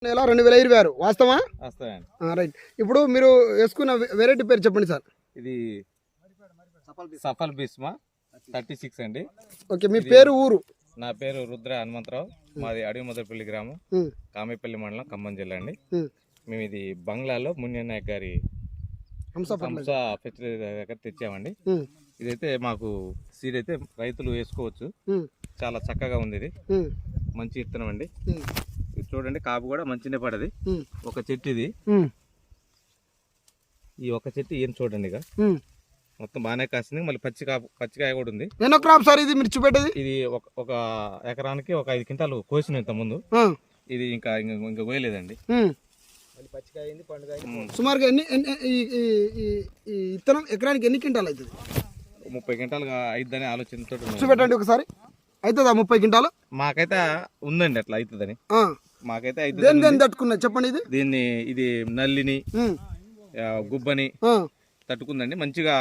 నెల 2026 వాస్తవా? వస్తాయండి. రైట్. ఇప్పుడు మీరు వేసుకున్న వెరైటీ పేరు చెప్పండి సార్. ఇది సఫల్ భీష్మ 36 అండి. ఓకే, మీ పేరు ఊరు? నా పేరు రుద్ర హనుమంతరావు. మాది అడవి మొదటిపల్లి గ్రామం, కామేపల్లి మండలం, ఖమ్మం జిల్లా అండి. మేము ఇది బంగ్లాలో మున్యన్ నాయక్ గారి హంస ఫెసిలిటీ దగ్గర తెచ్చామండి. ఇదైతే మాకు సీడ్ అయితే రైతులు వేసుకోవచ్చు. చాలా చక్కగా ఉంది. ఇది మంచి విత్తనం అండి. ఇది చూడండి, కాపు కూడా మంచినే పడది. ఒక చెట్టు ఇది, ఈ ఒక చెట్టు ఏం చూడండి, ఇక మొత్తం బాగానే కాసింది. మళ్ళీ పచ్చికాయ కూడా ఉంది. ఎన్నో క్రాప్ సార్ ఇది మిర్చి పెట్టేది? ఇది ఒక ఎకరానికి ఒక 5 క్వింటాలు కోసిన ఇంత ముందు. ఇది ఇంకా కోయలేదండి. సుమారుగా ఎన్ని ఇత్తనం ఎకరానికి ఎన్ని క్వింటాలు అవుతుంది? 30 క్వింటాలుగా అయిద్దని ఆలోచనతో చూపెట్టండి ఒకసారి. అవుతుందా 30 క్వింటాలు? మాకైతే ఉందండి, అట్లా అవుతుందని మాకైతే తట్టుకున్నా చెప్పండి. ఇది నల్లిని గుబ్బని తట్టుకుందండి. మంచిగా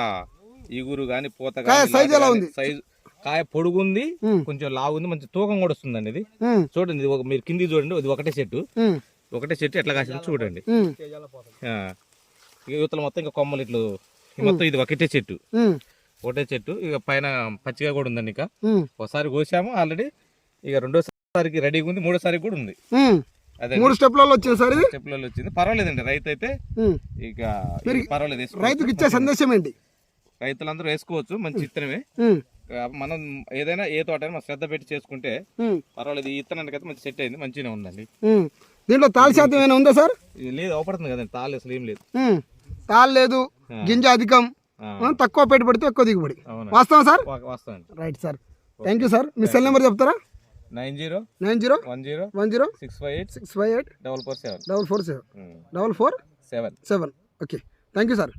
ఈగురు గాని పూత సైజు కాయ పొడుగుంది, కొంచెం లాగుంది, మంచి తూకం కూడా వస్తుందండి. ఇది చూడండి, ఇది మీరు కింది చూడండి, ఇది ఒకటే చెట్టు ఎట్లా కాసింది చూడండి. యువతల మొత్తం ఇంకా కొమ్మలు ఇట్లు మొత్తం ఇది ఒకటే చెట్టు. ఇక పైన పచ్చిగా కూడా ఉందండి. ఇక ఒకసారి కోసాము ఆల్రెడీ, ఇక రెండోసారికి రెడీగా ఉంది, మూడోసారి కూడా ఉంది. అదే 3 స్టెప్లలో వచ్చింది. పర్వాలేదండి, రైతు అయితే ఇక పర్వాలేదు. రైతుకి ఇచ్చే సందేశం ఏంటి? రైతులందరూ వేసుకోవచ్చు, మంచి ఇత్తనమే. మనం ఏదైనా ఏ తోట మనం శ్రద్ధ పెట్టి చేసుకుంటే పర్వాలేదు. ఈ ఇత్తనానికి అయితే మంచి సెట్ అయింది, మంచిగా ఉందండి. దీంట్లో తాళ శాతం ఏమైనా ఉందా సార్? లేదు, అవపడుతుంది కదండి. తాళ్ళు అసలు ఏం లేదు. తాళ్ళు లేదు, గింజ అధికం, తక్కువ పెట్టుబడితే ఎక్కువ దిగుబడి. వాస్తవం సార్? వాస్తవం. Right sir, thank you sir. Me cell number చెప్తారా? 901010658447. Okay, thank you sir.